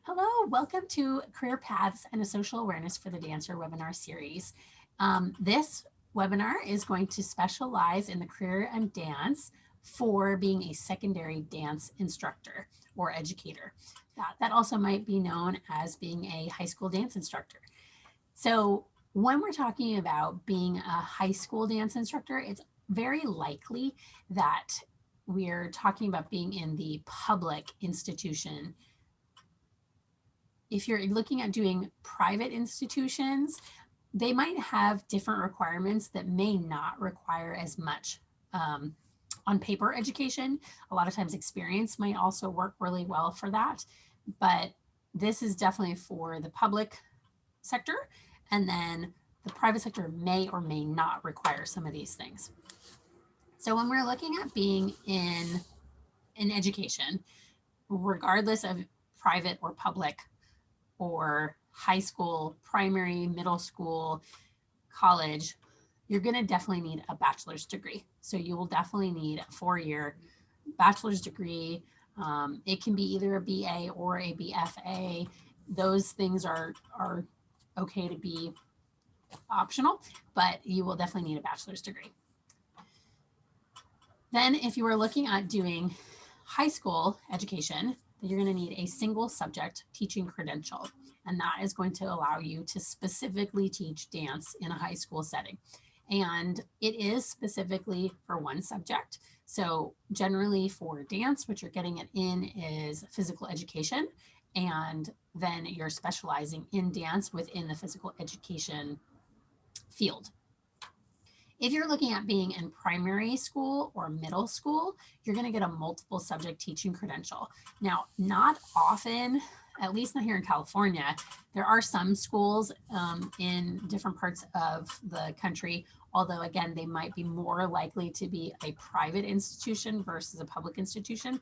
Hello, welcome to Career Paths and a Social Awareness for the Dancer webinar series. This webinar is going to specialize in the career and dance for being a secondary dance instructor or educator. That also might be known as being a high school dance instructor. So when we're talking about being a high school dance instructor, it's very likely that we're talking about being in the public institution. If you're looking at doing private institutions, they might have different requirements that may not require as much on paper education. A lot of times experience might also work really well for that, but this is definitely for the public sector, and then the private sector may or may not require some of these things. So when we're looking at being in education, regardless of private or public or high school, primary, middle school, college, you're going to definitely need a bachelor's degree. So you will definitely need a 4-year bachelor's degree. It can be either a BA or a BFA. Those things are okay to be optional, but you will definitely need a bachelor's degree. Then if you are looking at doing high school education, you're going to need a single subject teaching credential, and that is going to allow you to specifically teach dance in a high school setting. And it is specifically for one subject. So generally for dance, what you're getting it in is physical education, and then you're specializing in dance within the physical education field. If you're looking at being in primary school or middle school, you're going to get a multiple subject teaching credential. Now, not often, at least not here in California, there are some schools in different parts of the country, although again, they might be more likely to be a private institution versus a public institution.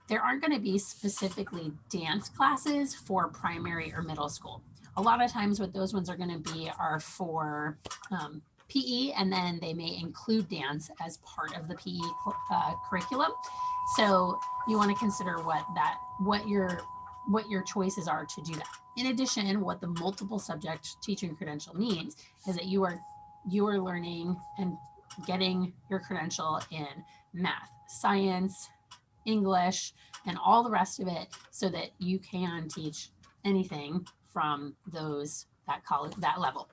There aren't going to be specifically dance classes for primary or middle school. A lot of times what those ones are going to be are for PE, and then they may include dance as part of the PE curriculum. So you want to consider what your choices are to do that. In addition, what the multiple subject teaching credential means is that you are learning and getting your credential in math, science, English, and all the rest of it, so that you can teach anything from that level.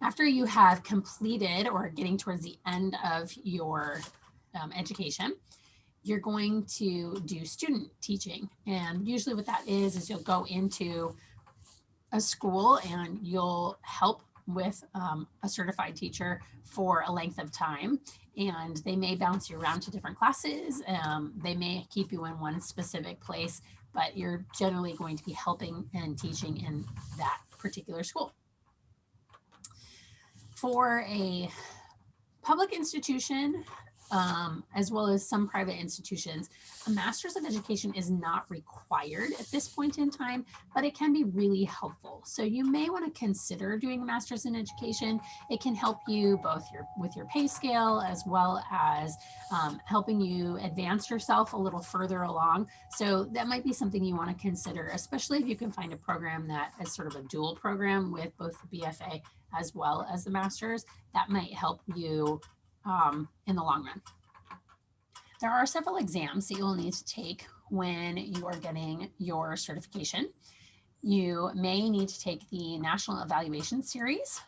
After you have completed or getting towards the end of your education, you're going to do student teaching. And usually what that is you'll go into a school and you'll help with a certified teacher for a length of time. And they may bounce you around to different classes. They may keep you in one specific place, but you're generally going to be helping and teaching in that particular school. For a public institution, as well as some private institutions, a master's of education is not required at this point in time, but it can be really helpful. So you may want to consider doing a master's in education. It can help you both with your pay scale, as well as helping you advance yourself a little further along. So that might be something you want to consider, especially if you can find a program that is sort of a dual program with both the BFA as well as the master's. That might help you in the long run. There are several exams that you will need to take when you are getting your certification. You may need to take the National Evaluation Series,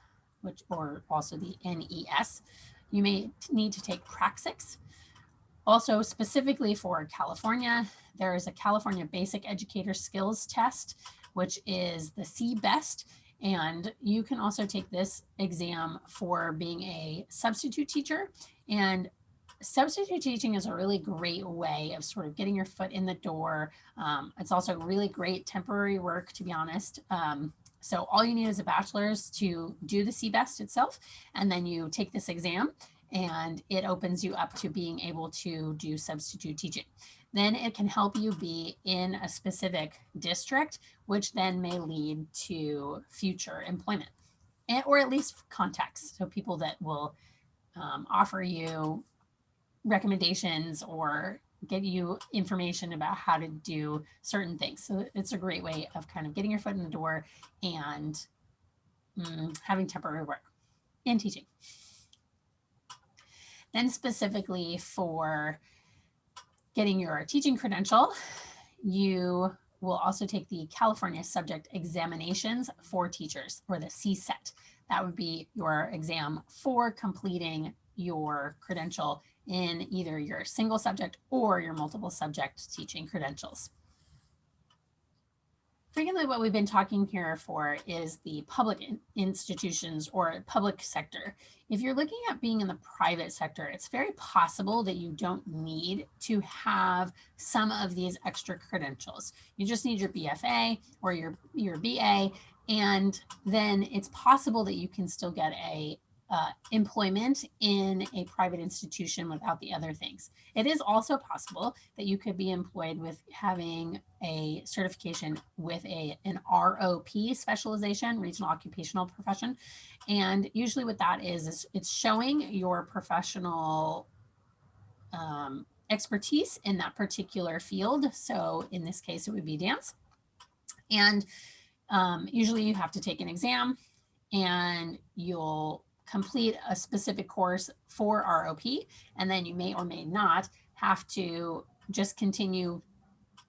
or also the NES. You may need to take Praxis. Also, specifically for California, there is a California Basic Educator Skills Test, which is the CBEST. And you can also take this exam for being a substitute teacher. And substitute teaching is a really great way of sort of getting your foot in the door. It's also really great temporary work, to be honest. So all you need is a bachelor's to do the CBEST itself, and then you take this exam, and it opens you up to being able to do substitute teaching. Then it can help you be in a specific district, which then may lead to future employment, or at least contacts. So people that will offer you recommendations or get you information about how to do certain things. So it's a great way of kind of getting your foot in the door and having temporary work in teaching. Then specifically for getting your teaching credential, you will also take the California Subject Examinations for Teachers, or the CSET. That would be your exam for completing your credential in either your single subject or your multiple subject teaching credentials. Frequently, what we've been talking here for is the public institutions or public sector. If you're looking at being in the private sector, it's very possible that you don't need to have some of these extra credentials. You just need your BFA or your BA, and then it's possible that you can still get a employment in a private institution without the other things. It is also possible that you could be employed with having a certification with an ROP specialization, regional occupational profession. And usually what that is it's showing your professional expertise in that particular field. So in this case, it would be dance. And usually you have to take an exam and you'll complete a specific course for ROP, and then you may or may not have to just continue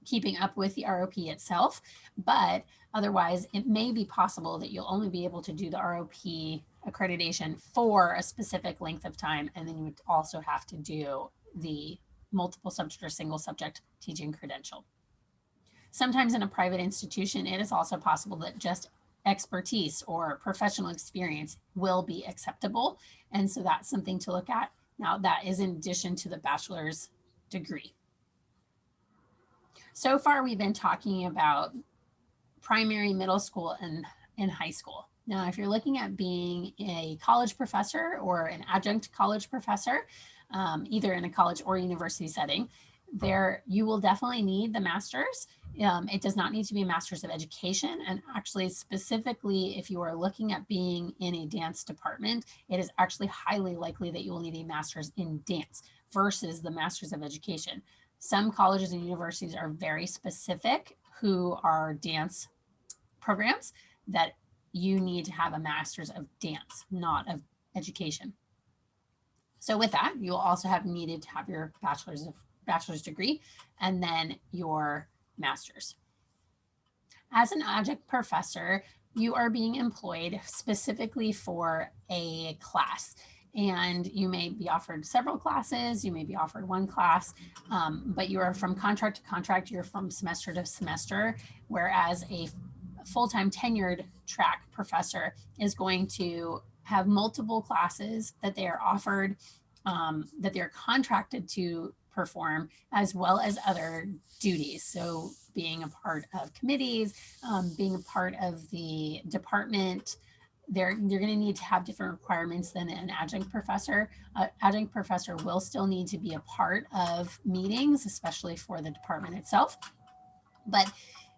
keeping up with the ROP itself. But otherwise, it may be possible that you'll only be able to do the ROP accreditation for a specific length of time, and then you would also have to do the multiple subject or single subject teaching credential. Sometimes in a private institution, it is also possible that just expertise or professional experience will be acceptable. And so that's something to look at. Now, that is in addition to the bachelor's degree. So far, we've been talking about primary, middle school, and high school. Now, if you're looking at being a college professor or an adjunct college professor, either in a college or university setting, there you will definitely need the master's. It does not need to be a master's of education. And actually, specifically, if you are looking at being in a dance department, it is actually highly likely that you will need a master's in dance versus the master's of education. Some colleges and universities are very specific who are dance programs that you need to have a master's of dance, not of education. So with that, you'll also have needed to have your bachelor's degree and then your master's. As an adjunct professor, you are being employed specifically for a class. And you may be offered several classes, you may be offered one class, but you are from contract to contract, you're from semester to semester, whereas a full-time tenured track professor is going to have multiple classes that they are offered, that they're contracted to perform, as well as other duties. So being a part of committees, being a part of the department, you're going to need to have different requirements than an adjunct professor. Adjunct professor will still need to be a part of meetings, especially for the department itself. But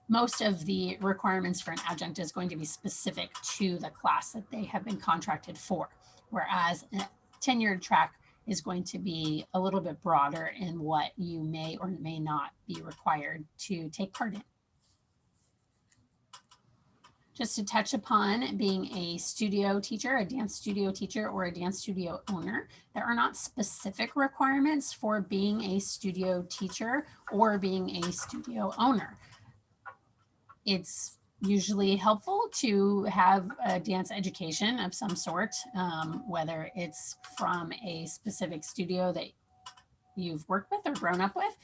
most of the requirements for an adjunct is going to be specific to the class that they have been contracted for, whereas a tenured track is going to be a little bit broader in what you may or may not be required to take part in. Just to touch upon being a studio teacher, a dance studio teacher, or a dance studio owner, there are not specific requirements for being a studio teacher or being a studio owner. It's usually helpful to have a dance education of some sort, whether it's from a specific studio that you've worked with or grown up with,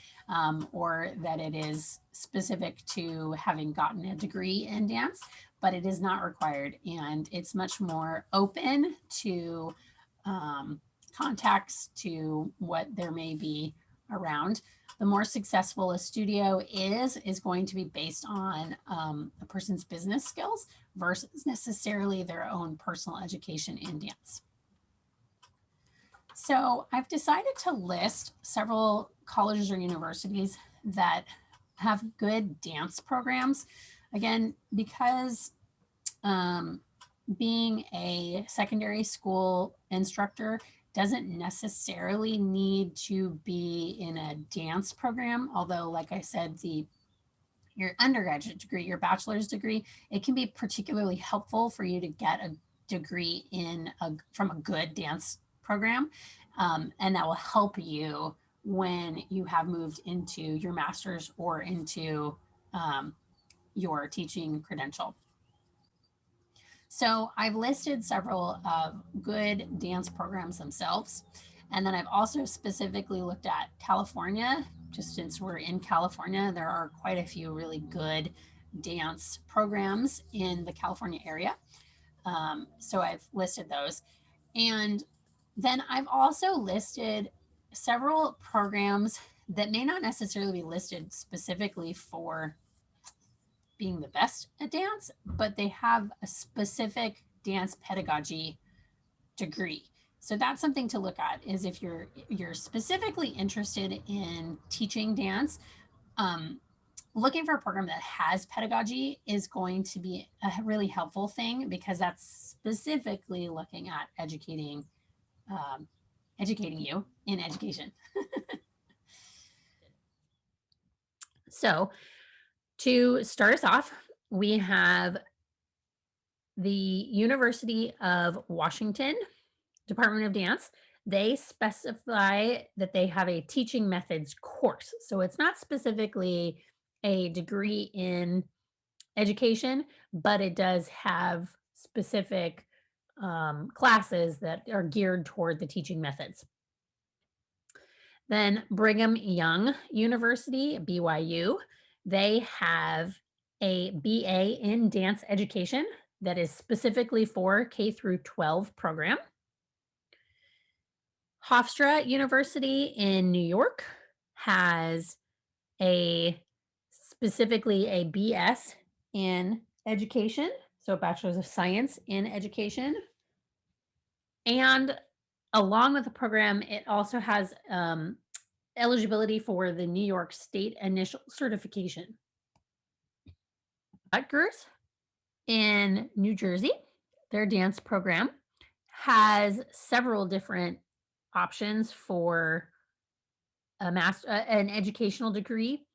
or that it is specific to having gotten a degree in dance, but it is not required. And it's much more open to contacts, to what there may be around. The more successful a studio is going to be based on a person's business skills versus necessarily their own personal education in dance. So I've decided to list several colleges or universities that have good dance programs. Again, because being a secondary school instructor doesn't necessarily need to be in a dance program, although, like I said, your undergraduate degree, your bachelor's degree, it can be particularly helpful for you to get a degree from a good dance program. And that will help you when you have moved into your master's or into your teaching credential. So I've listed several good dance programs themselves. And then I've also specifically looked at California. Just since we're in California, there are quite a few really good dance programs in the California area. So I've listed those. And then I've also listed several programs that may not necessarily be listed specifically for being the best at dance, but they have a specific dance pedagogy degree. So that's something to look at, is if you're specifically interested in teaching dance, looking for a program that has pedagogy is going to be a really helpful thing, because that's specifically looking at educating you in education. So to start us off, we have the University of Washington Department of Dance. They specify that they have a teaching methods course. So it's not specifically a degree in education, but it does have specific classes that are geared toward the teaching methods. Then Brigham Young University, BYU, they have a BA in dance education that is specifically for K through 12 program. Hofstra University in New York has specifically a BS in education, so a Bachelor's of Science in education. And along with the program, it also has eligibility for the New York State Initial Certification. Rutgers in New Jersey, their dance program has several different options for an educational degree.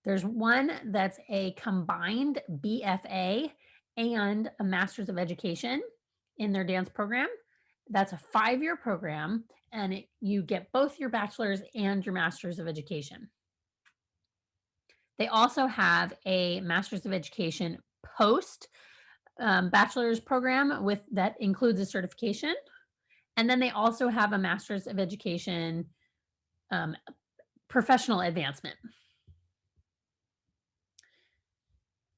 There's one that's a combined BFA and a Master's of Education in their dance program. That's a 5-year program, and you get both your bachelor's and your Master's of Education. They also have a Master's of Education post bachelor's program that includes a certification. And then they also have a Master's of Education professional advancement.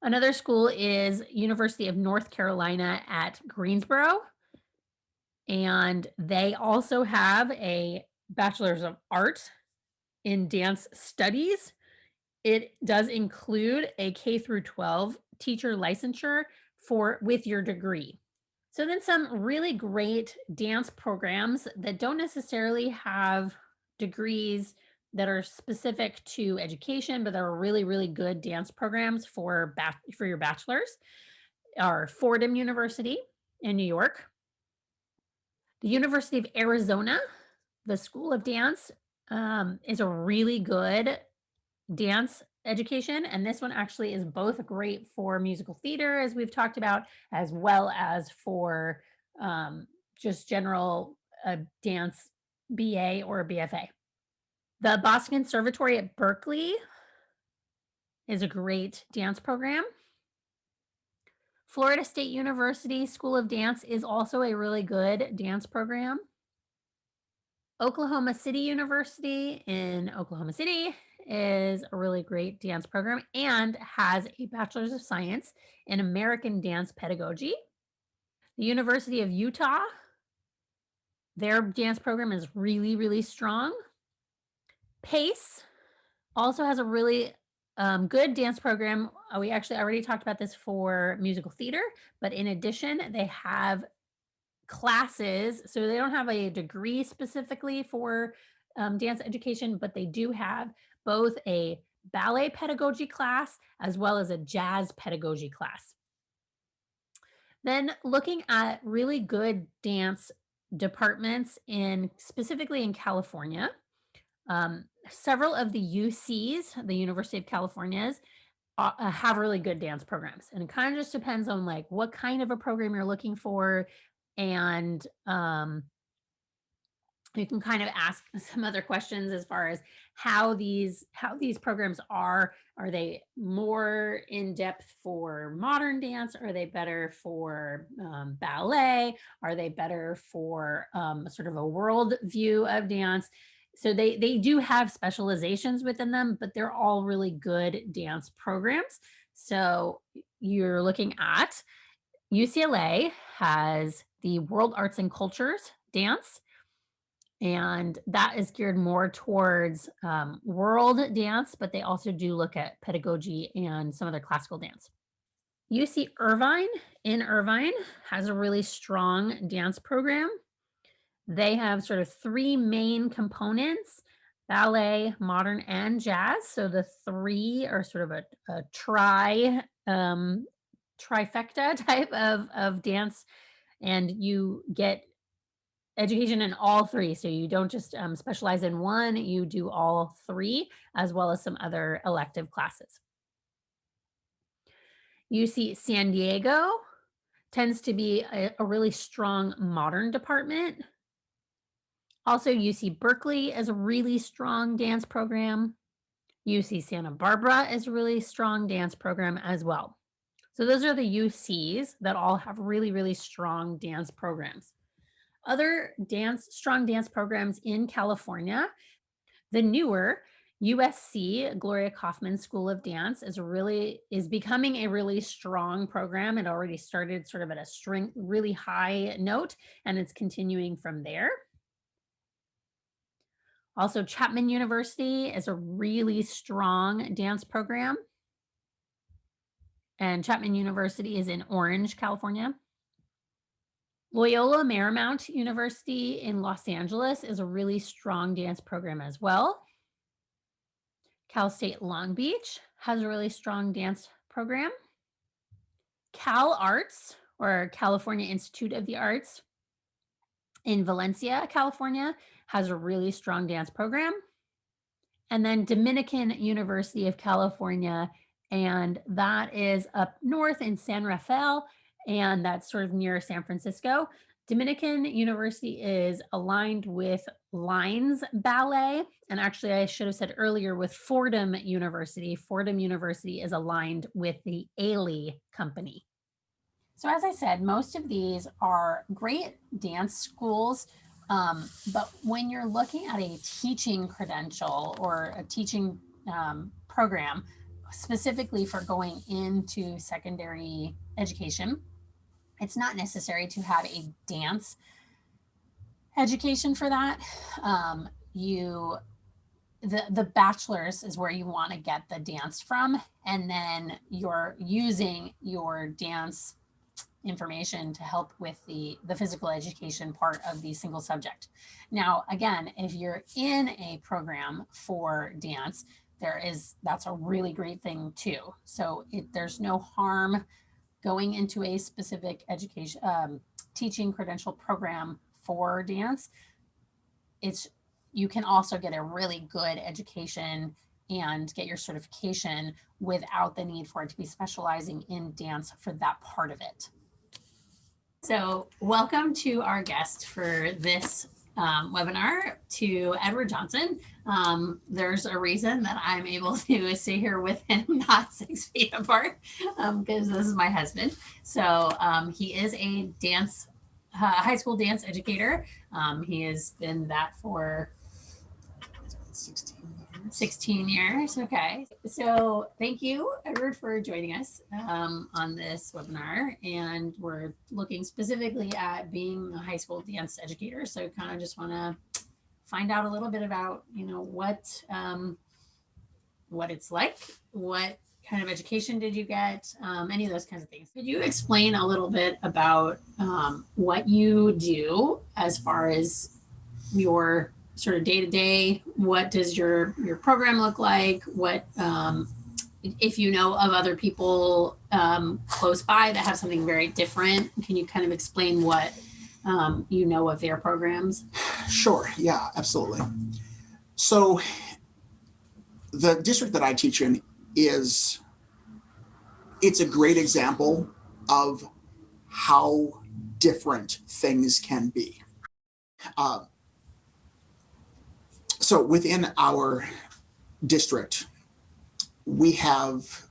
Another school is University of North Carolina at Greensboro. And they also have a Bachelor's of Arts in Dance Studies. It does include a K through 12 teacher licensure with your degree. So then some really great dance programs that don't necessarily have degrees that are specific to education, but they're really, really good dance programs for your bachelor's are Fordham University in New York, the University of Arizona, the School of Dance is a really good dance education. And this one actually is both great for musical theater, as we've talked about, as well as for just general dance BA or BFA. The Boston Conservatory at Berkeley is a great dance program. Florida State University School of Dance is also a really good dance program. Oklahoma City University in Oklahoma City is a really great dance program and has a Bachelor's of Science in American Dance Pedagogy. The University of Utah, their dance program is really, really strong. Pace also has a really good dance program. We actually already talked about this for musical theater, but in addition, they have classes. So they don't have a degree specifically for dance education, but they do have both a ballet pedagogy class as well as a jazz pedagogy class. Then looking at really good dance departments specifically in California. Several of the UCs, the University of California's, have really good dance programs, and it kind of just depends on like what kind of a program you're looking for, and you can kind of ask some other questions as far as how these programs are they more in depth for modern dance, are they better for ballet, are they better for sort of a world view of dance. So they do have specializations within them, but they're all really good dance programs. So you're looking at UCLA has the World Arts and Cultures dance, and that is geared more towards world dance, but they also do look at pedagogy and some other classical dance. UC Irvine in Irvine has a really strong dance program. They have sort of three main components: ballet, modern, and jazz. So the three are sort of a trifecta type of dance, and you get education in all three. So you don't just specialize in one, you do all three, as well as some other elective classes. UC San Diego tends to be a really strong modern department. Also, UC Berkeley is a really strong dance program. UC Santa Barbara is a really strong dance program as well. So those are the UCs that all have really, really strong dance programs. Other strong dance programs in California, the newer USC Gloria Kaufman School of Dance is becoming a really strong program. It already started sort of at a really high note, and it's continuing from there. Also, Chapman University is a really strong dance program, and Chapman University is in Orange, California. Loyola Marymount University in Los Angeles is a really strong dance program as well. Cal State Long Beach has a really strong dance program. Cal Arts, or California Institute of the Arts, in Valencia, California, has a really strong dance program. And then Dominican University of California, and that is up north in San Rafael, and that's sort of near San Francisco. Dominican University is aligned with Lines Ballet, and actually I should have said earlier with Fordham University. Fordham University is aligned with the Ailey Company. So as I said, most of these are great dance schools, but when you're looking at a teaching credential or a teaching program, specifically for going into secondary education, it's not necessary to have a dance education for that. The bachelor's is where you want to get the dance from, and then you're using your dance information to help with the physical education part of the single subject. Now, again, if you're in a program for dance, that's a really great thing too. So there's no harm going into a specific education teaching credential program for dance. You can also get a really good education and get your certification without the need for it to be specializing in dance for that part of it. So welcome to our guest for this webinar, to Edward Johnson. There's a reason that I'm able to sit here with him not 6 feet apart, because this is my husband. So he is a high school dance educator. He has been that for 16 years. Okay. So thank you, Edward, for joining us on this webinar. And we're looking specifically at being a high school dance educator. So kind of just want to find out a little bit about, what it's like, what kind of education did you get, any of those kinds of things. Could you explain a little bit about what you do as far as your sort of day-to-day? What does your program look like? What, if you know of other people close by that have something very different, can you kind of explain what you know, of their programs? Sure, yeah, absolutely. So the district that I teach in it's a great example of how different things can be. So within our district, we have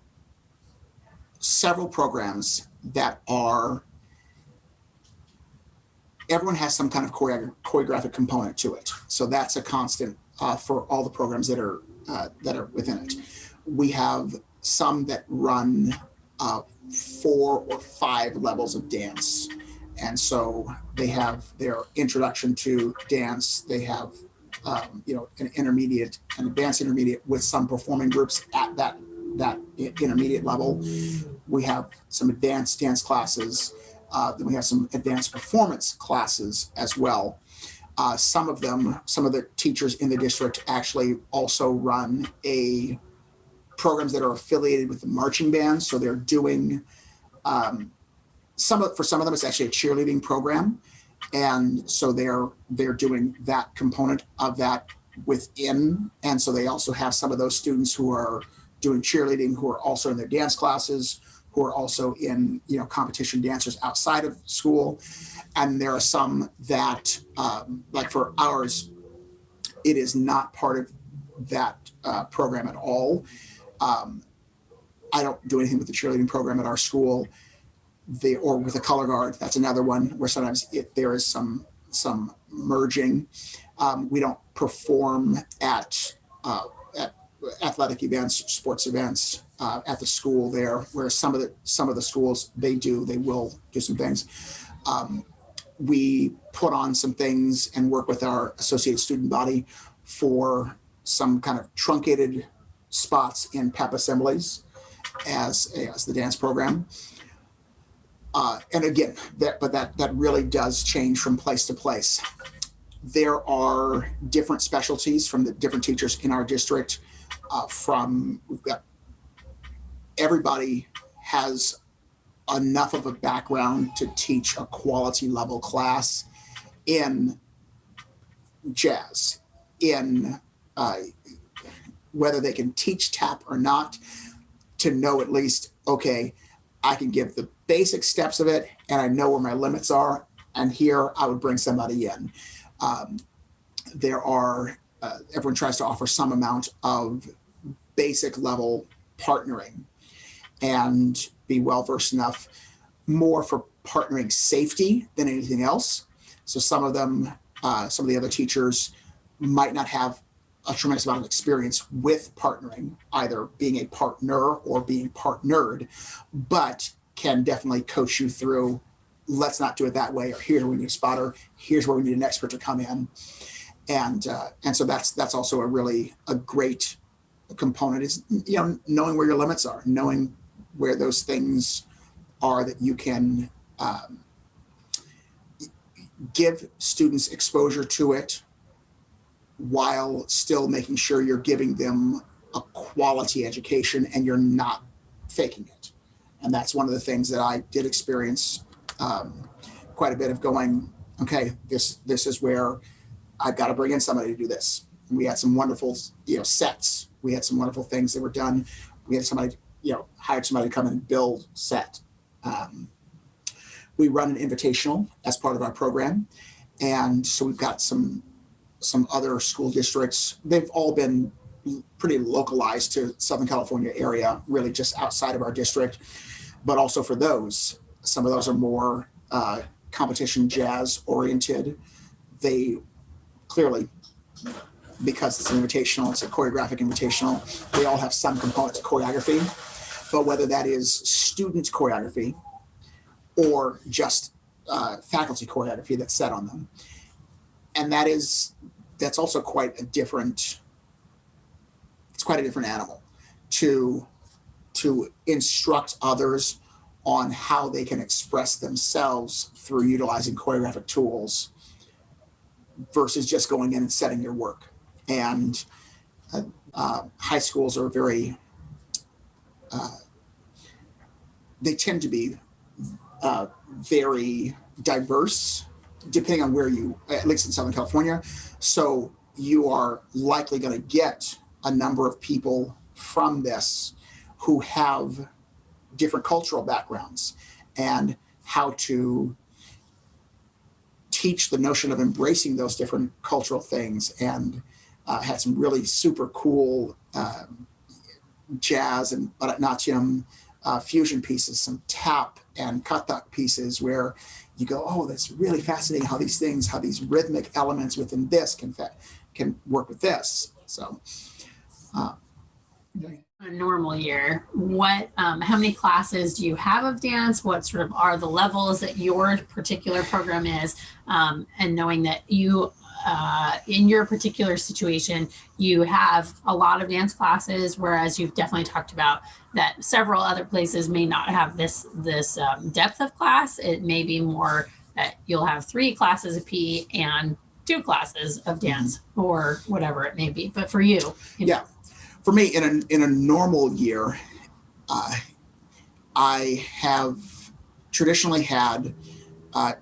several programs that are, everyone has some kind of choreographic component to it. So that's a constant for all the programs that are within it. We have some that run 4 or 5 levels of dance. And so they have their introduction to dance. They have, an intermediate, an advanced intermediate with some performing groups at that intermediate level. We have some advanced dance classes. Then we have some advanced performance classes as well. Some of the teachers in the district actually also run programs that are affiliated with the marching band. So they're doing for some of them, it's actually a cheerleading program, and so they're doing that component of that within. And so they also have some of those students who are doing cheerleading, who are also in their dance classes, who are also in competition dancers outside of school. And there are some that, like for ours, it is not part of that program at all. I don't do anything with the cheerleading program at our school. Or with a color guard, that's another one where sometimes there is some merging. We don't perform at athletic events, sports events at the school there, where some of the schools they will do some things. We put on some things and work with our associated student body for some kind of truncated spots in pep assemblies as the dance program. And again, that really does change from place to place. There are different specialties from the different teachers in our district. We've got, everybody has enough of a background to teach a quality level class in jazz, in whether they can teach tap or not, to know at least, okay, I can give the basic steps of it and I know where my limits are, and here I would bring somebody in. Everyone tries to offer some amount of basic level partnering and be well versed enough more for partnering safety than anything else. So some of the other teachers might not have a tremendous amount of experience with partnering, either being a partner or being partnered, but can definitely coach you through, let's not do it that way, or here's where we need a spotter, here's where we need an expert to come in. And so that's also a great component, is knowing where your limits are, knowing where those things are that you can give students exposure to it while still making sure you're giving them a quality education and you're not faking it. And that's one of the things that I did experience quite a bit of, going, okay, this is where I've got to bring in somebody to do this. And we had some wonderful, sets. We had some wonderful things that were done. We had somebody, hired somebody to come and build set. We run an invitational as part of our program. And so we've got some other school districts. They've all been pretty localized to Southern California area, really just outside of our district. But also for those, some of those are more competition jazz oriented. They clearly, because it's an invitational, it's a choreographic invitational, they all have some component to choreography. But whether that is student choreography or just faculty choreography that's set on them. And that's also quite a different animal to instruct others on how they can express themselves through utilizing choreographic tools versus just going in and setting your work. And high schools are they tend to be very diverse depending on where you, at least in Southern California. So you are likely going to get a number of people from this who have different cultural backgrounds, and how to teach the notion of embracing those different cultural things, and had some really super cool jazz and Bharatanatyam fusion pieces, some tap and Kathak pieces where you go, oh, that's really fascinating how these rhythmic elements within this can work with this. So A normal year, what how many classes do you have of dance? What sort of are the levels that your particular program is, and knowing that you in your particular situation you have a lot of dance classes, whereas you've definitely talked about that several other places may not have this depth of class. It may be more that you'll have 3 classes of PE and 2 classes of dance, or whatever it may be. But for you, yeah. For me, in a normal year, I have traditionally had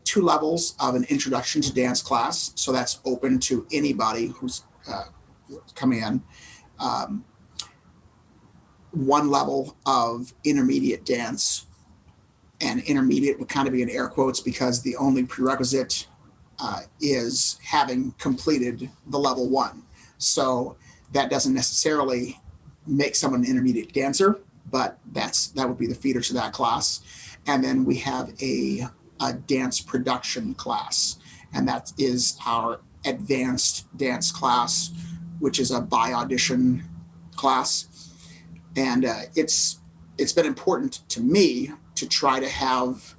2 levels of an introduction to dance class. So that's open to anybody who's coming in. 1 level of intermediate dance, and intermediate would kind of be in air quotes because the only prerequisite is having completed the level 1. So that doesn't necessarily make someone an intermediate dancer, but that would be the feeder to that class. And then we have a dance production class, and that is our advanced dance class, which is a by audition class. And it's been important to me to try to have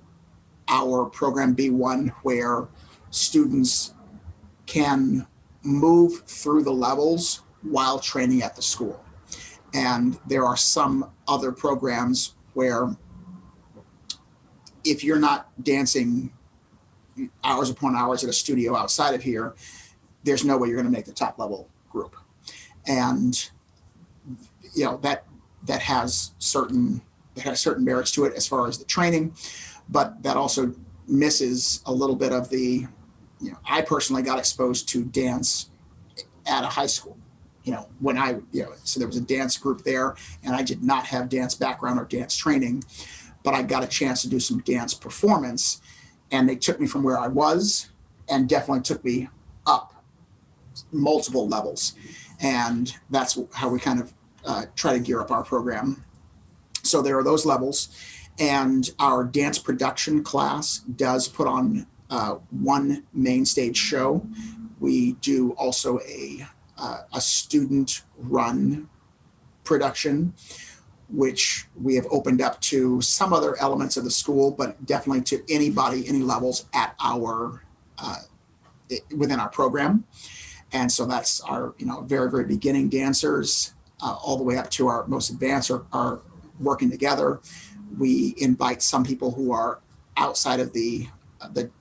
our program be one where students can move through the levels while training at the school. And there are some other programs where if you're not dancing hours upon hours at a studio outside of here, there's no way you're going to make the top level group. And that has certain merits to it as far as the training, but that also misses a little bit of the, I personally got exposed to dance at a high school. When so there was a dance group there, and I did not have dance background or dance training, but I got a chance to do some dance performance, and they took me from where I was and definitely took me up multiple levels. And that's how we kind of try to gear up our program. So there are those levels, and our dance production class does put on 1 main stage show. We do also a student run production, which we have opened up to some other elements of the school, but definitely to anybody, any levels at our within our program. And so that's our very, very beginning dancers all the way up to our most advanced are working together. We invite some people who are outside of the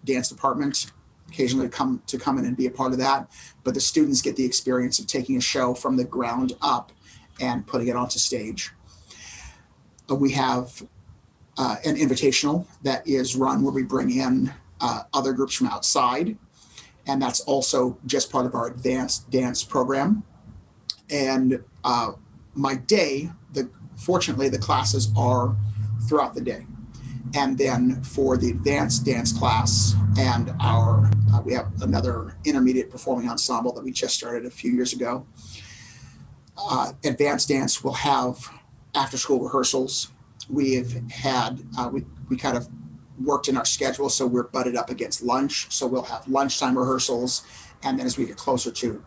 dance department occasionally to come in and be a part of that, but the students get the experience of taking a show from the ground up and putting it onto stage. We have an invitational that is run where we bring in other groups from outside, and that's also just part of our advanced dance program. And my day, fortunately, the classes are throughout the day. And then for the advanced dance class and we have another intermediate performing ensemble that we just started a few years ago. Advanced dance will have after school rehearsals. We have had, we kind of worked in our schedule, so we're butted up against lunch. So we'll have lunchtime rehearsals. And then as we get closer to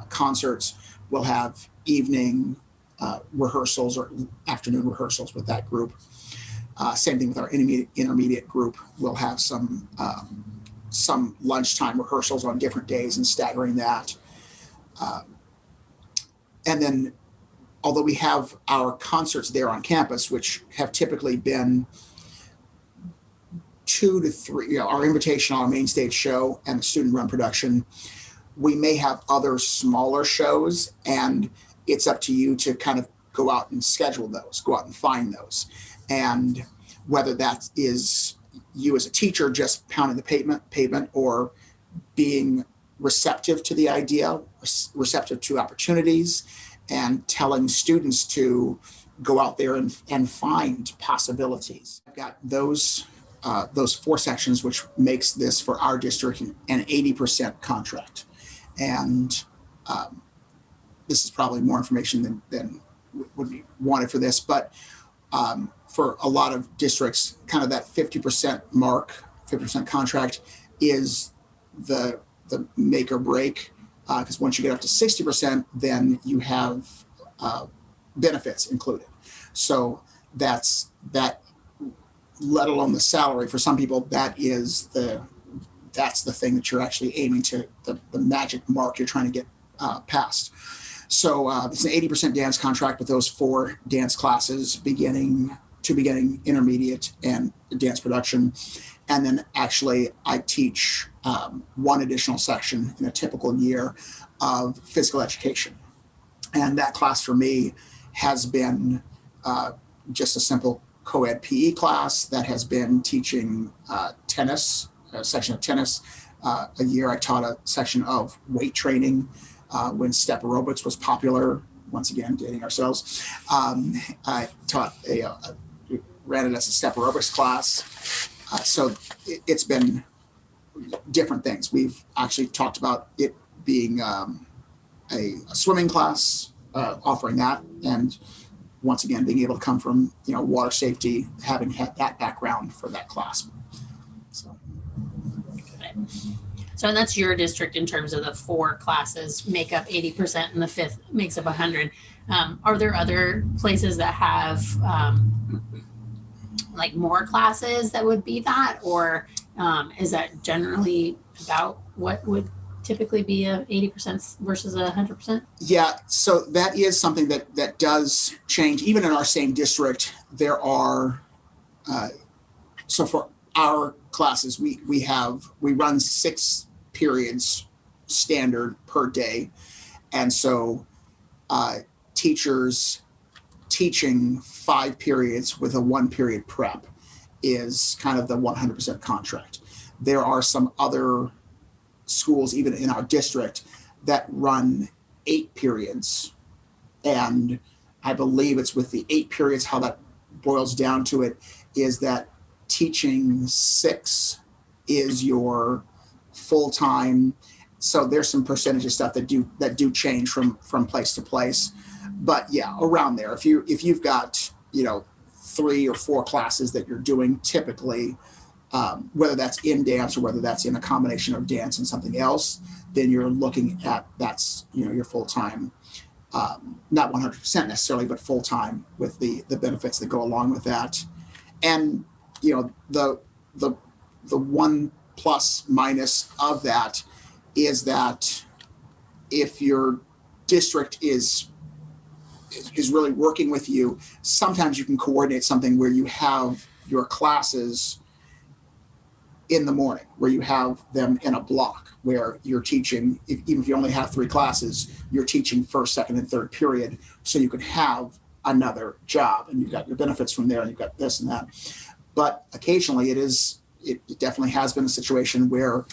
concerts, we'll have evening rehearsals or afternoon rehearsals with that group. Same thing with our intermediate group. We'll have some lunchtime rehearsals on different days and staggering that. And then, although we have our concerts there on campus, which have typically been 2 to 3, our invitation, our main stage show, and the student run production, we may have other smaller shows, and it's up to you to kind of go out and schedule those, go out and find those. And whether that is, you as a teacher just pounding the pavement or being receptive to the idea, receptive to opportunities, and telling students to go out there and find possibilities. I've got those 4 sections, which makes this for our district an 80% contract. And this is probably more information than would be wanted for this, but for a lot of districts, kind of that 50% mark, 50% contract is the make or break, because once you get up to 60%, then you have benefits included. So that's that, let alone the salary. For some people, that's the thing that you're actually aiming to, the magic mark you're trying to get past. So it's an 80% dance contract with those 4 dance classes, beginning, intermediate, and dance production. And then actually I teach 1 additional section in a typical year of physical education. And that class for me has been just a simple co-ed PE class that has been teaching tennis, a section of tennis. A year I taught a section of weight training when step aerobics was popular. Once again, dating ourselves. I taught ran it as a step aerobics class. So it's been different things. We've actually talked about it being a swimming class, offering that, and once again being able to come from water safety, having had that background for that class. So and that's your district in terms of the 4 classes make up 80% and the 5th makes up 100. Are there other places that have like more classes that would be that, or is that generally about what would typically be a 80% versus 100%? Yeah, so that is something that does change. Even in our same district, there are, so for our classes, we run 6 periods standard per day. And so teachers teaching 5 periods with a 1 period prep is kind of the 100% contract. There are some other schools, even in our district, that run 8 periods. And I believe it's with the 8 periods, how that boils down to it is that teaching 6 is your full-time. So there's some percentage of stuff that do change from place to place. But yeah, around there. If you've got 3 or 4 classes that you're doing typically, whether that's in dance or whether that's in a combination of dance and something else, then you're looking at that's your full-time, not 100% necessarily, but full-time with the benefits that go along with that. And the one plus minus of that is that if your district is really working with you, sometimes you can coordinate something where you have your classes in the morning, where you have them in a block where you're teaching, even if you only have 3 classes, you're teaching first, second, and third period, so you can have another job and you've got your benefits from there and you've got this and that. But occasionally it definitely has been a situation where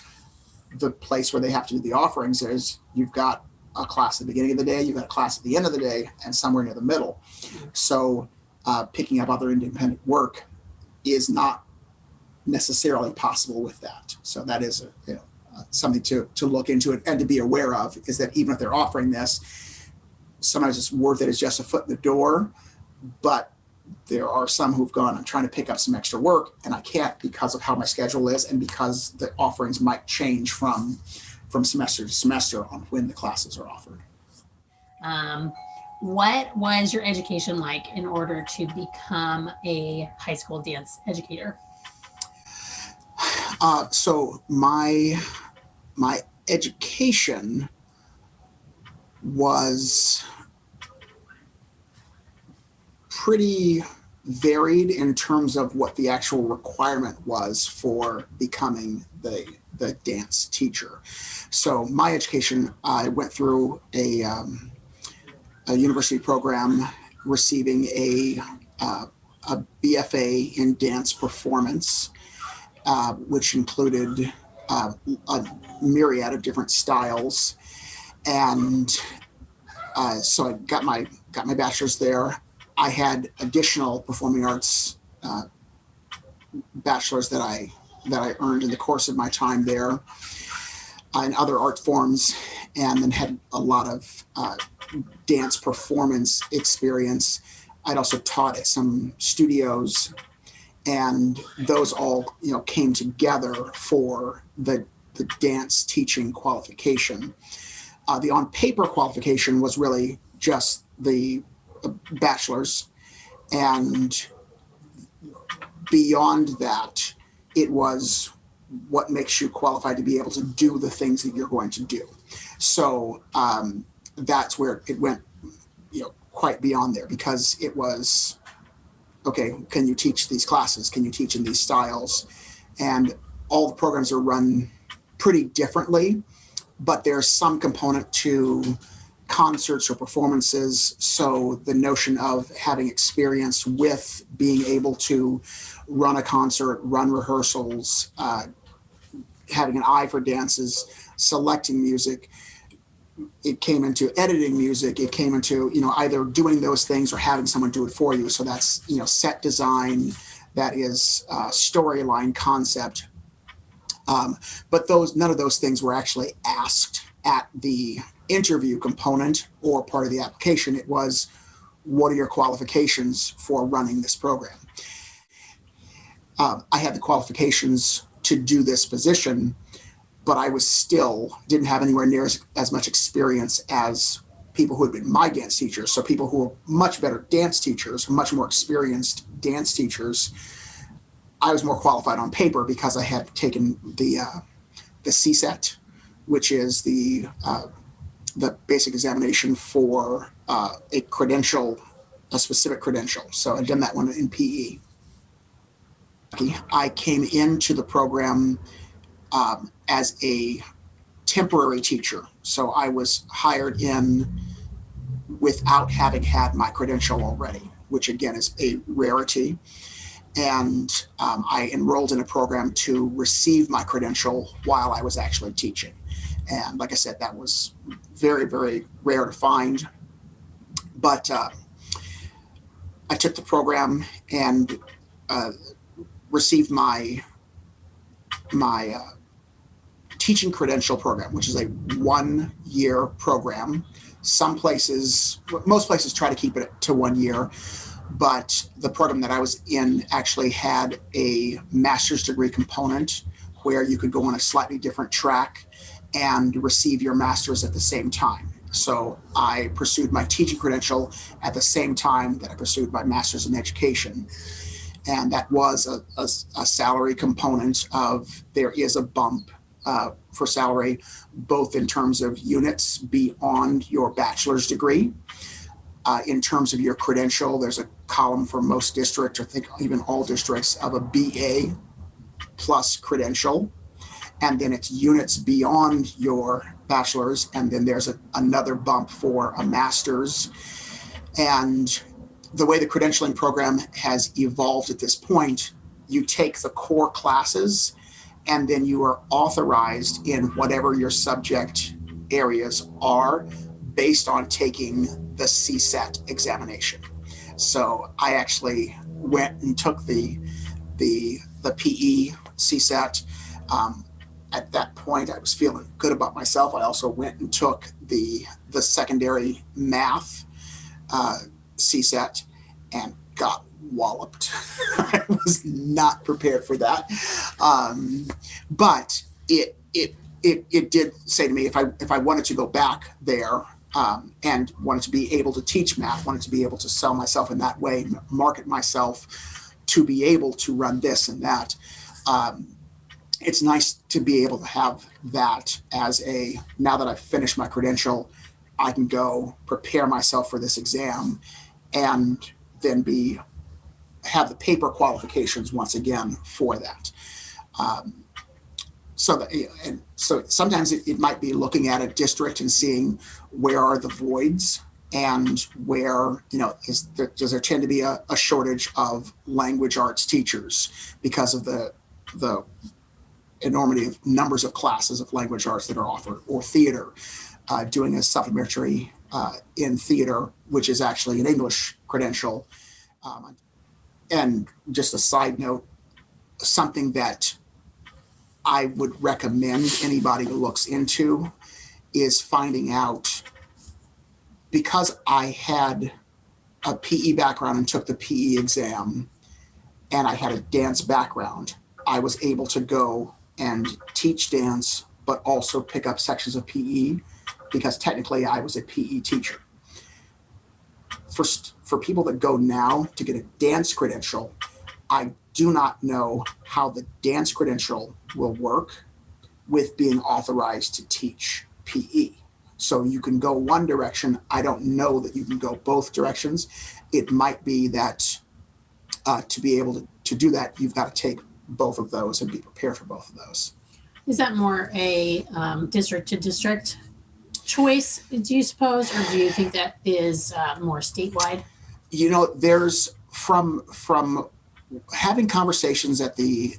the place where they have to do the offerings is you've got a class at the beginning of the day, you've got a class at the end of the day, and somewhere near the middle. So picking up other independent work is not necessarily possible with that. So that is something to look into it and to be aware of, is that even if they're offering this, sometimes it's worth it as just a foot in the door. But there are some who've gone, I'm trying to pick up some extra work and I can't because of how my schedule is and because the offerings might change from semester to semester on when the classes are offered. What was your education like in order to become a high school dance educator? So my education was pretty varied in terms of what the actual requirement was for becoming the dance teacher. So my education, I went through a university program receiving a BFA in dance performance. which included a myriad of different styles. And so I got my bachelor's there. I had additional performing arts bachelor's that I earned in the course of my time there in other art forms, and then had a lot of dance performance experience. I'd also taught at some studios, and those all came together for the dance teaching qualification. The on paper qualification was really just the bachelor's, and beyond that, it was what makes you qualified to be able to do the things that you're going to do. So that's where it went, quite beyond there, because it was, okay, can you teach these classes? Can you teach in these styles? And all the programs are run pretty differently, but there's some component to concerts or performances. So the notion of having experience with being able to run a concert, run rehearsals, having an eye for dances, selecting music, it came into editing music, it came into either doing those things or having someone do it for you. So that's set design, that is storyline concept, but none of those things were actually asked at the interview component or part of the application. It was, what are your qualifications for running this program? I had the qualifications to do this position, but I didn't have anywhere near as much experience as people who had been my dance teachers. So people who were much better dance teachers, much more experienced dance teachers. I was more qualified on paper because I had taken the CSET, which is the basic examination for a credential, a specific credential. So I'd done that one in PE. I came into the program as a temporary teacher. So I was hired in without having had my credential already, which again is a rarity. And I enrolled in a program to receive my credential while I was actually teaching. And like I said, that was very, very rare to find. But I took the program and received my teaching credential program, which is a 1-year program. Most places try to keep it to 1 year, but the program that I was in actually had a master's degree component where you could go on a slightly different track and receive your master's at the same time. So I pursued my teaching credential at the same time that I pursued my master's in education. And that was a salary component of, there is a bump for salary, both in terms of units beyond your bachelor's degree. In terms of your credential, there's a column for most districts, I think even all districts, of a BA plus credential. And then it's units beyond your bachelor's. And then there's another bump for a master's. And the way the credentialing program has evolved at this point, you take the core classes and then you are authorized in whatever your subject areas are based on taking the CSET examination. So I actually went and took the PE CSET. At that point, I was feeling good about myself. I also went and took the secondary math CSET and got walloped. I was not prepared for that, but it did say to me, if I wanted to go back there and wanted to be able to teach math, wanted to be able to sell myself in that way, market myself to be able to run this and that. It's nice to be able to have that as now that I've finished my credential, I can go prepare myself for this exam and then have the paper qualifications once again for that. So sometimes it might be looking at a district and seeing where are the voids and where, does there tend to be a shortage of language arts teachers because of the the enormity of numbers of classes of language arts that are offered, or theater, doing a supplementary in theater, which is actually an English credential. And just a side note, something that I would recommend anybody who looks into is finding out, because I had a PE background and took the PE exam, and I had a dance background, I was able to go and teach dance, but also pick up sections of PE, because technically I was a PE teacher. For people that go now to get a dance credential, I do not know how the dance credential will work with being authorized to teach PE. So you can go one direction. I don't know that you can go both directions. It might be that to be able to do that, you've got to take both of those and be prepared for both of those. Is that more a district to district choice, do you suppose, or do you think that is more statewide? You know, there's from having conversations at the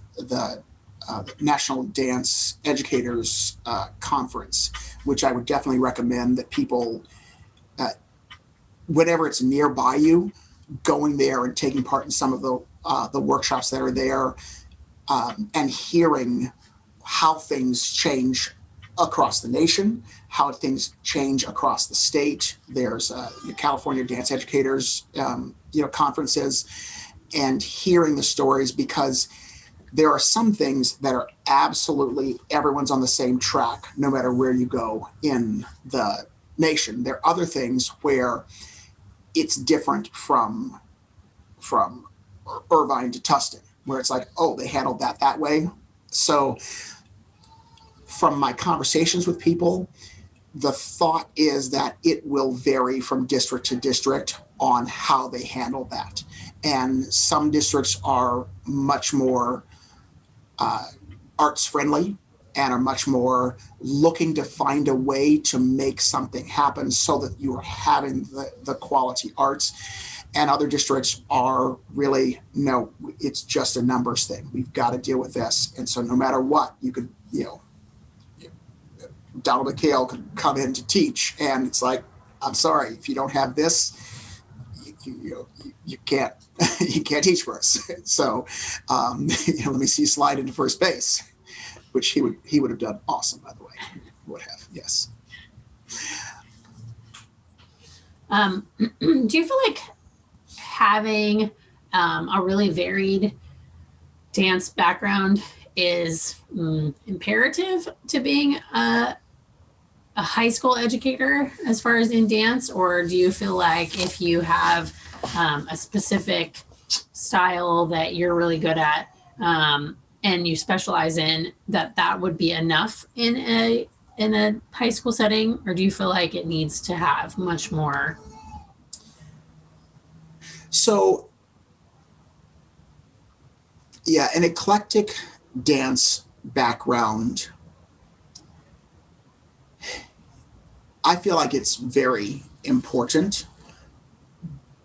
National Dance Educators Conference, which I would definitely recommend that people, whenever it's nearby you, going there and taking part in some of the workshops that are there, and hearing how things change across the nation, how things change across the state. There's California Dance Educators, conferences, and hearing the stories, because there are some things that are absolutely everyone's on the same track, no matter where you go in the nation. There are other things where it's different from Irvine to Tustin, where it's like, oh, they handled that way. So from my conversations with people, the thought is that it will vary from district to district on how they handle that. And some districts are much more arts friendly and are much more looking to find a way to make something happen so that you are having the quality arts. And other districts are really, no, it's just a numbers thing. We've got to deal with this. And so no matter what, you could, Donald McHale could come in to teach, and it's like, I'm sorry, if you don't have this, you can't you can't teach for us. So let me see you slide into first base, which he would have done awesome, by the way. Would have, yes. Do you feel like having a really varied dance background is imperative to being a high school educator as far as in dance? Or do you feel like if you have a specific style that you're really good at and you specialize in, that would be enough in a high school setting? Or do you feel like it needs to have much more? So yeah, an eclectic dance background, I feel like it's very important,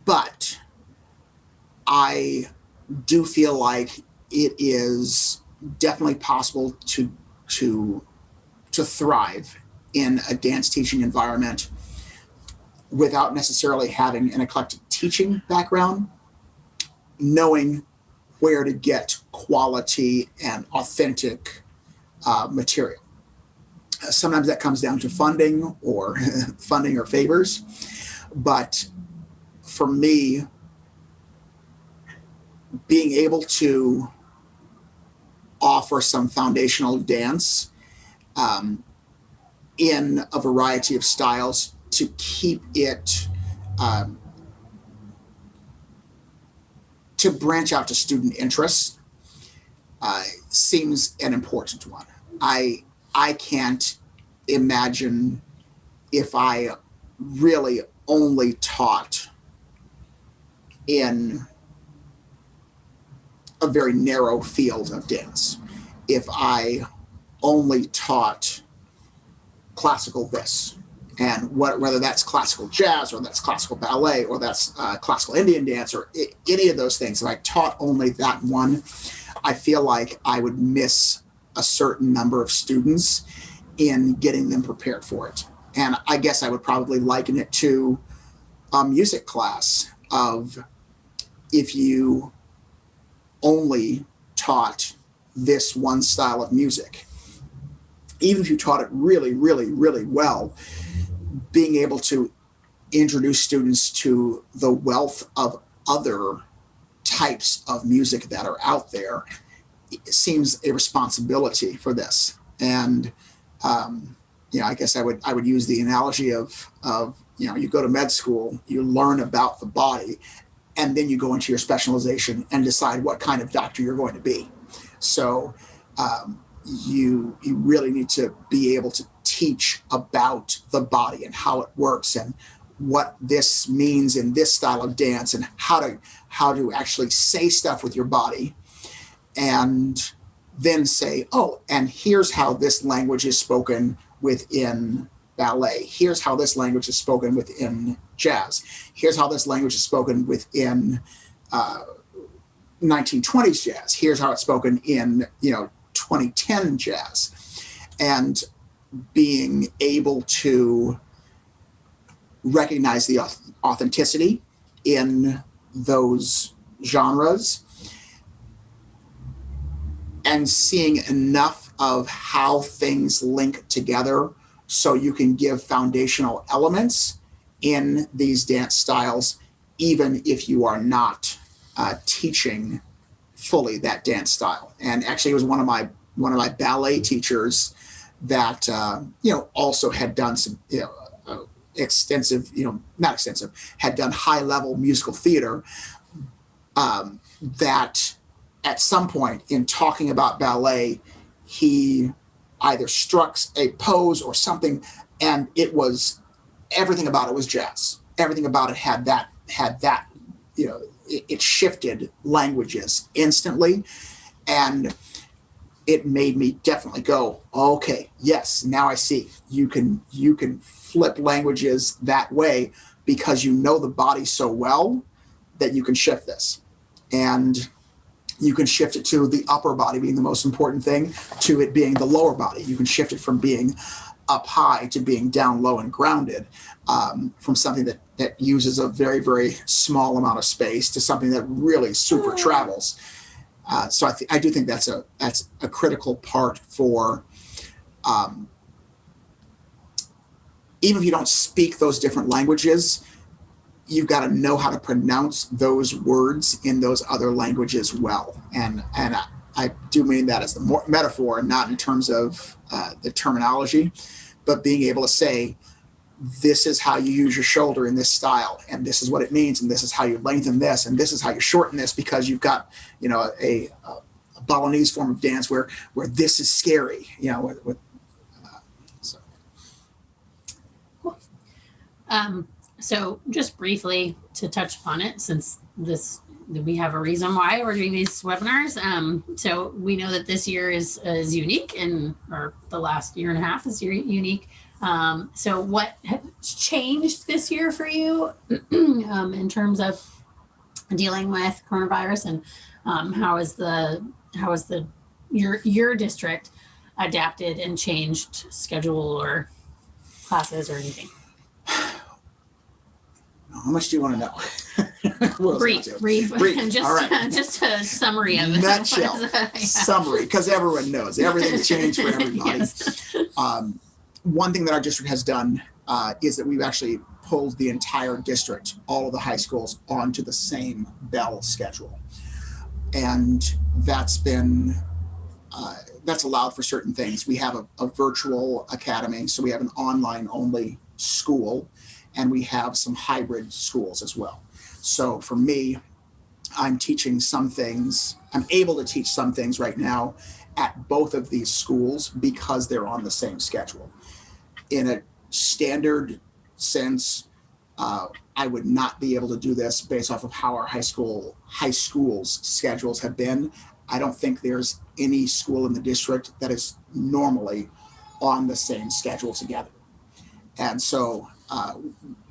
but I do feel like it is definitely possible to thrive in a dance teaching environment without necessarily having an eclectic teaching background, knowing where to get quality and authentic material. Sometimes that comes down to funding or favors, but for me, being able to offer some foundational dance in a variety of styles to keep it to branch out to student interests seems an important one. I can't imagine if I really only taught in a very narrow field of dance. If I only taught classical this, and whether that's classical jazz or that's classical ballet or that's classical Indian dance or any of those things, if I taught only that one, I feel like I would miss a certain number of students in getting them prepared for it. And I guess I would probably liken it to a music class of, if you only taught this one style of music, even if you taught it really, really, really well, being able to introduce students to the wealth of other types of music that are out there, it seems a responsibility for this. And I guess I would use the analogy of you go to med school, you learn about the body, and then you go into your specialization and decide what kind of doctor you're going to be. So you really need to be able to teach about the body and how it works and what this means in this style of dance and how to actually say stuff with your body, and then say, oh, and here's how this language is spoken within ballet. Here's how this language is spoken within jazz. Here's how this language is spoken within 1920s jazz. Here's how it's spoken in 2010 jazz. And being able to recognize the authenticity in those genres and seeing enough of how things link together so you can give foundational elements in these dance styles, even if you are not teaching fully that dance style. And actually, it was one of my ballet teachers that also had done some extensive, not extensive, had done high level musical theater, that at some point in talking about ballet, he either struck a pose or something, and it was, everything about it was jazz. Everything about it had that, it shifted languages instantly. And it made me definitely go, okay, yes, now I see. You can flip languages that way because you know the body so well that you can shift this. And you can shift it to the upper body being the most important thing to it being the lower body. You can shift it from being up high to being down low and grounded, from something that uses a very, very small amount of space to something that really super travels. So I do think that's a critical part for, even if you don't speak those different languages, you've got to know how to pronounce those words in those other languages well. And I do mean that as the metaphor, not in terms of the terminology, but being able to say, this is how you use your shoulder in this style, and this is what it means, and this is how you lengthen this, and this is how you shorten this, because you've got a Balinese form of dance where this is scary, so. Cool. So just briefly to touch upon it, since we have a reason why we're doing these webinars. So we know that this year is unique, or the last year and a half is unique. So what has changed this year for you in terms of dealing with coronavirus, and how is your district adapted and changed schedule or classes or anything? How much do you want to know? Brief. Just, all right. Just a summary of it. Nutshell. Summary, because everyone knows everything's changed for everybody. Yes. One thing that our district has done is that we've actually pulled the entire district, all of the high schools, onto the same bell schedule. And that's been, that's allowed for certain things. We have a virtual academy, so we have an online only school, and we have some hybrid schools as well. So for me, I'm teaching some things, I'm able to teach some things right now at both of these schools because they're on the same schedule. In a standard sense, I would not be able to do this based off of how our high schools schedules have been. I don't think there's any school in the district that is normally on the same schedule together. And so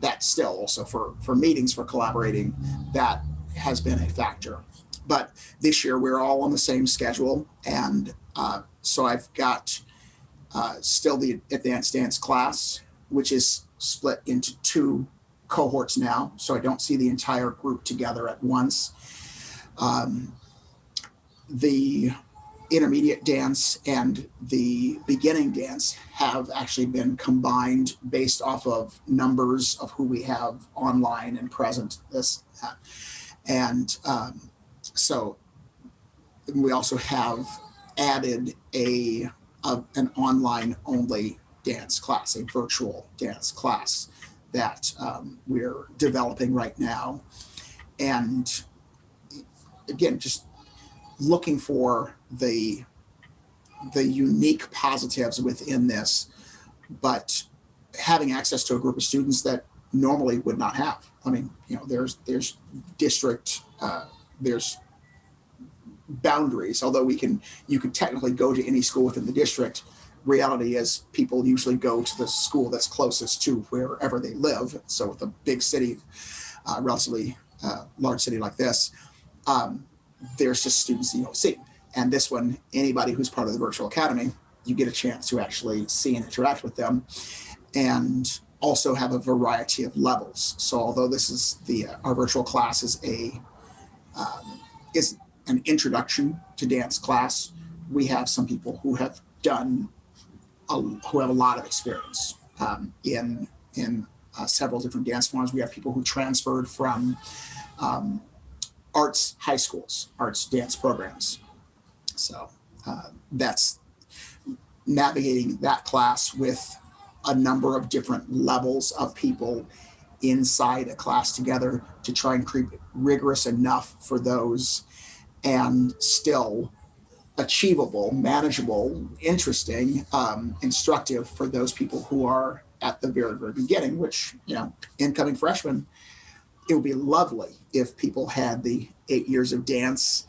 that still also for meetings, for collaborating, that has been a factor. but this year we're all on the same schedule. And so I've got still the advanced dance class, which is split into 2 cohorts now. So I don't see the entire group together at once. The intermediate dance and the beginning dance have actually been combined based off of numbers of who we have online and present. And so we also have added an online only dance class, a virtual dance class that we're developing right now. And again, just looking for the unique positives within this, but having access to a group of students that normally would not have. I mean, there's district, there's boundaries, although you could technically go to any school within the district. Reality is people usually go to the school that's closest to wherever they live. So with a big city, relatively large city like this, there's just students you don't see. And this one, anybody who's part of the virtual academy, you get a chance to actually see and interact with them, and also have a variety of levels. So although this is our virtual class is is an introduction to dance class, we have some people who have who have a lot of experience in several different dance forms. We have people who transferred from arts high schools, arts dance programs. So that's navigating that class with a number of different levels of people inside a class together to try and keep it rigorous enough for those and still achievable, manageable, interesting, instructive for those people who are at the very, very beginning, which, incoming freshmen, it would be lovely if people had the 8 years of dance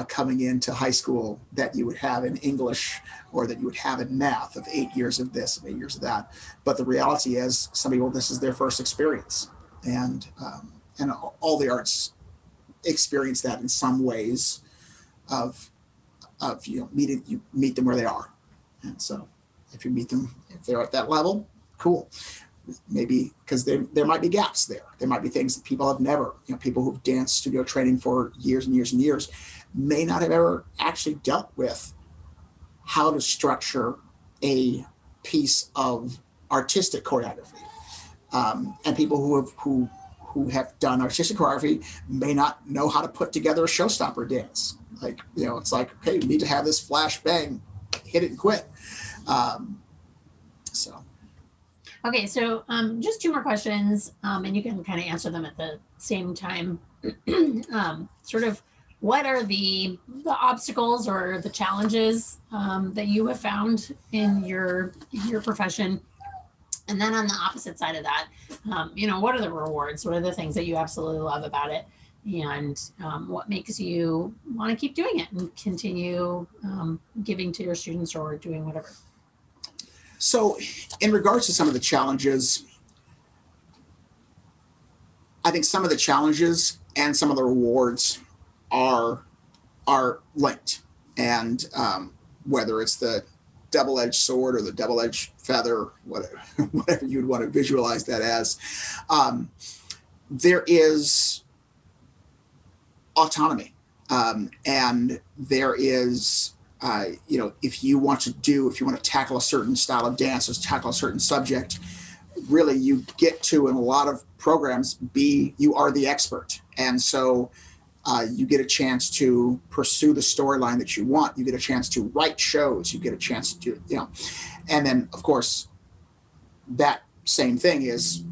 coming into high school that you would have in English or that you would have in math, of 8 years of this and 8 years of that. But the reality is some people, this is their first experience. And all the arts experience that in some ways of you meet them where they are. And so if you meet them, if they're at that level, cool. Maybe because there might be gaps there. There might be things that people have never, people who've danced studio training for years and years and years may not have ever actually dealt with how to structure a piece of artistic choreography. And people who have done artistic choreography may not know how to put together a showstopper dance. Like, it's like, okay, you need to have this flash bang, hit it and quit. Okay, so just 2 more questions, and you can kind of answer them at the same time. Sort of, what are the obstacles or the challenges that you have found in your profession? And then on the opposite side of that, what are the rewards? What are the things that you absolutely love about it? And what makes you want to keep doing it and continue giving to your students or doing whatever? So in regards to some of the challenges, I think some of the challenges and some of the rewards are linked. And whether it's the double-edged sword or the double-edged feather, whatever you'd want to visualize that as, there is autonomy. And there is, if you want to tackle a certain style of dance or tackle a certain subject, really you get to, in a lot of programs, you are the expert. And so you get a chance to pursue the storyline that you want. You get a chance to write shows. You get a chance to do, and then of course, that same thing is,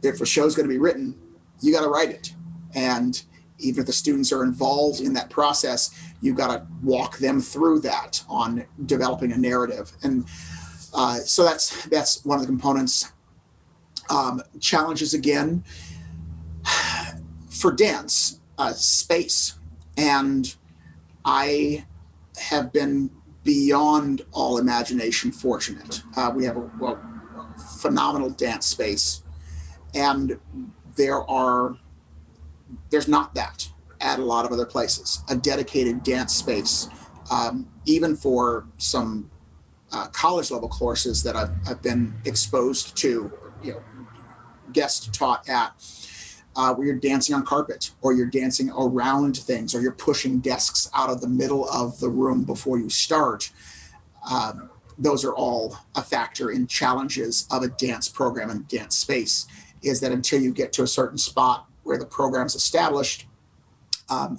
if a show's going to be written, you got to write it. And even if the students are involved in that process, you've got to walk them through that on developing a narrative. And so that's one of the components. Challenges again for dance, space. And I have been beyond all imagination fortunate. We have a phenomenal dance space, and there's not that at a lot of other places, a dedicated dance space, even for some college level courses that I've been exposed to, guest taught at, where you're dancing on carpet, or you're dancing around things, or you're pushing desks out of the middle of the room before you start. Those are all a factor in challenges of a dance program and dance space, is that until you get to a certain spot where the program's established,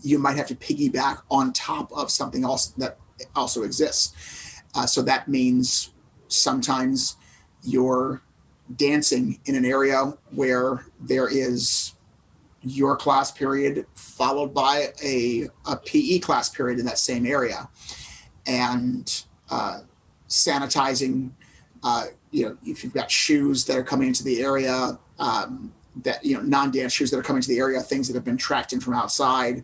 you might have to piggyback on top of something else that also exists. So that means sometimes you're dancing in an area where there is your class period followed by a PE class period in that same area, and sanitizing, if you've got shoes that are coming into the area, that, non-dance shoes that are coming to the area, things that have been tracked in from outside.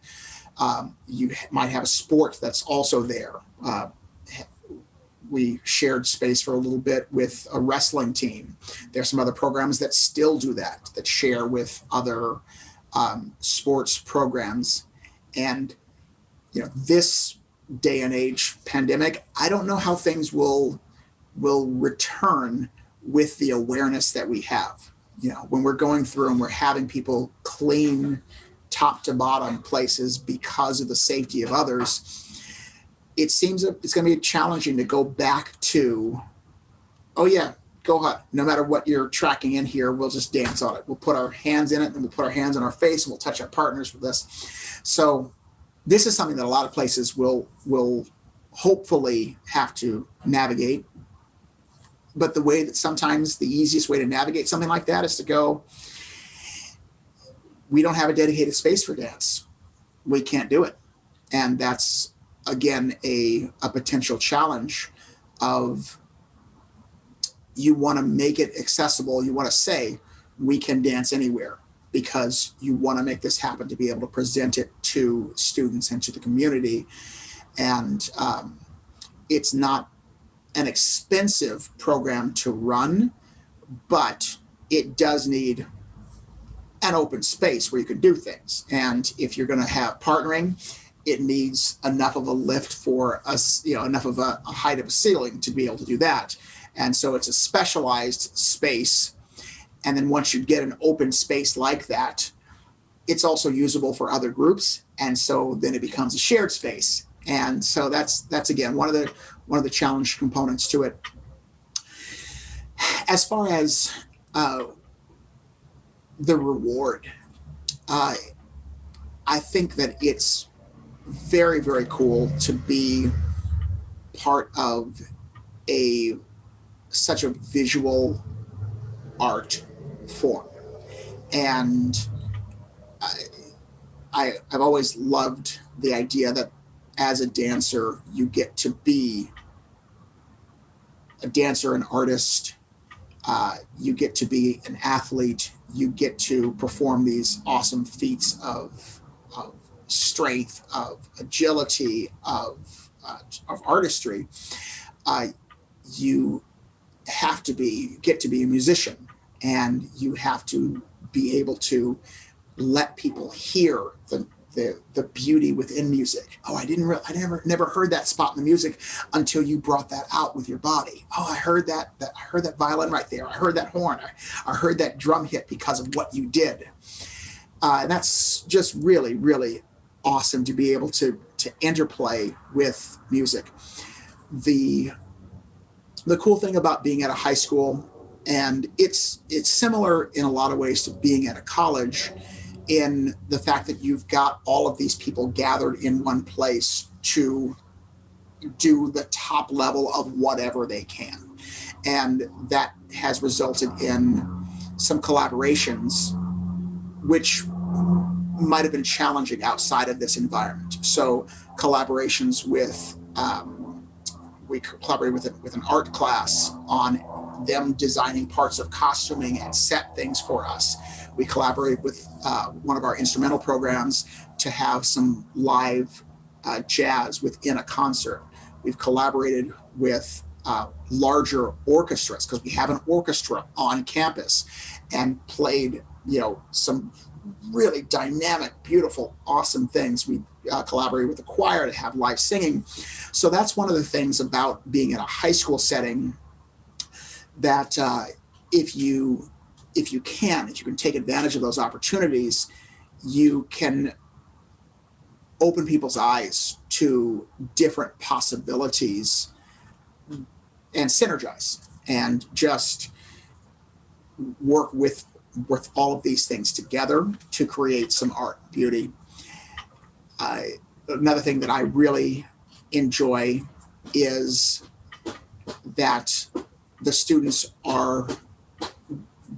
You might have a sport that's also there. We shared space for a little bit with a wrestling team. There's some other programs that still do that share with other sports programs. And, this day and age pandemic, I don't know how things will return with the awareness that we have. When we're going through and we're having people clean top to bottom places because of the safety of others, it seems it's going to be challenging to go back to, oh yeah, go ahead. No matter what you're tracking in here, we'll just dance on it. We'll put our hands in it, and we'll put our hands on our face, and we'll touch our partners with this. So this is something that a lot of places will hopefully have to navigate. But the way that sometimes the easiest way to navigate something like that is to go, we don't have a dedicated space for dance. We can't do it. And that's, again, a potential challenge of, you want to make it accessible. You want to say, we can dance anywhere, because you want to make this happen to be able to present it to students and to the community. And it's not an expensive program to run, but it does need an open space where you can do things. And if you're going to have partnering, it needs enough of a lift for us, enough of a height of a ceiling to be able to do that. And so it's a specialized space. And then once you get an open space like that, it's also usable for other groups. And so then it becomes a shared space. And so that's again, one of the challenge components to it. As far as the reward, I think that it's very, very cool to be part of such a visual art form. And I've always loved the idea that as a dancer, you get to be a dancer, an artist, you get to be an athlete, you get to perform these awesome feats of strength, of agility, of artistry. You have to get to be a musician, and you have to be able to let people hear the beauty within music. Oh, I never heard that spot in the music until you brought that out with your body. Oh, I heard that violin right there. I heard that horn. I heard that drum hit because of what you did. And that's just really, really awesome to be able to interplay with music. The cool thing about being at a high school, and it's similar in a lot of ways to being at a college, in the fact that you've got all of these people gathered in one place to do the top level of whatever they can. And that has resulted in some collaborations which might have been challenging outside of this environment. So collaborations with, we collaborated with an art class on them designing parts of costuming and set things for us. We collaborated with one of our instrumental programs to have some live jazz within a concert. We've collaborated with larger orchestras, because we have an orchestra on campus, and played some really dynamic, beautiful, awesome things. We collaborate with the choir to have live singing. So that's one of the things about being in a high school setting that if you can take advantage of those opportunities, you can open people's eyes to different possibilities and synergize and just work with all of these things together to create some art and beauty. Another thing that I really enjoy is that the students are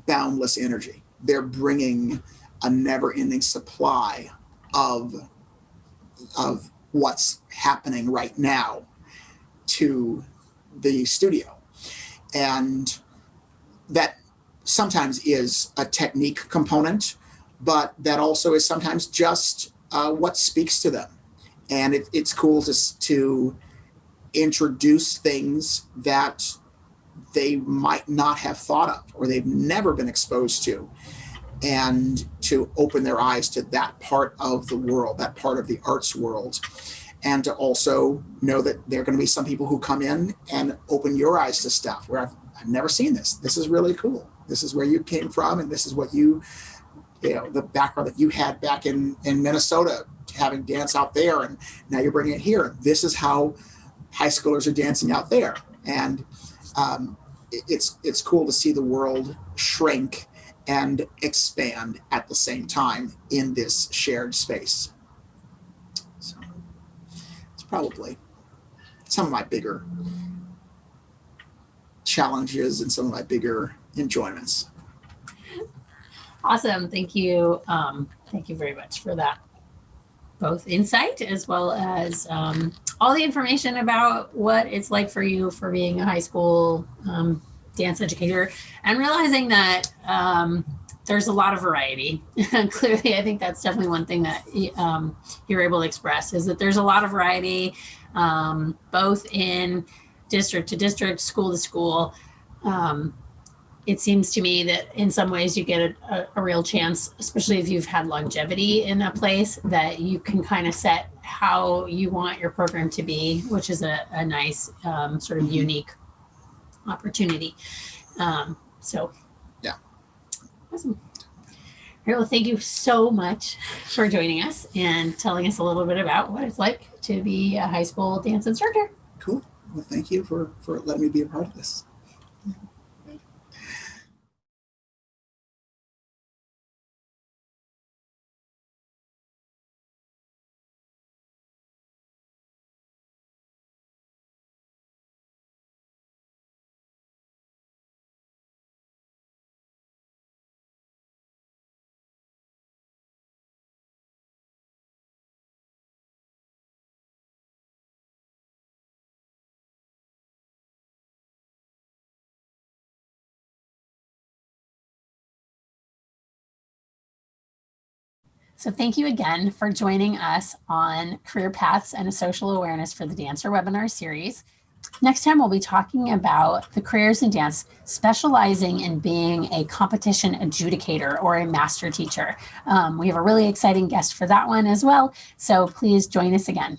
boundless energy. They're bringing a never-ending supply of what's happening right now to the studio. And that sometimes is a technique component, but that also is sometimes just what speaks to them. And it's cool to introduce things that they might not have thought of or they've never been exposed to, and to open their eyes to that part of the world, that part of the arts world. And to also know that there are going to be some people who come in and open your eyes to stuff where I've never seen this. This is really cool. This is where you came from, and this is what you know, the background that you had back in Minnesota, having dance out there, and now you're bringing it here. This is how high schoolers are dancing out there. And it's cool to see the world shrink and expand at the same time in this shared space. So it's probably some of my bigger challenges and some of my bigger enjoyments. Awesome. Thank you. Thank you very much for that, both insight as well as all the information about what it's like for you for being a high school dance educator, and realizing that there's a lot of variety. Clearly, I think that's definitely one thing that you're able to express, is that there's a lot of variety, both in district to district, school to school. It seems to me that in some ways you get a real chance, especially if you've had longevity in a place, that you can kind of set how you want your program to be, which is a nice sort of unique opportunity. So yeah. Awesome. All right, well, thank you so much for joining us and telling us a little bit about what it's like to be a high school dance instructor. Cool. Well, thank you for letting me be a part of this. So thank you again for joining us on Career Paths and a Social Awareness for the Dancer webinar series. Next time, we'll be talking about the careers in dance specializing in being a competition adjudicator or a master teacher. We have a really exciting guest for that one as well, so please join us again.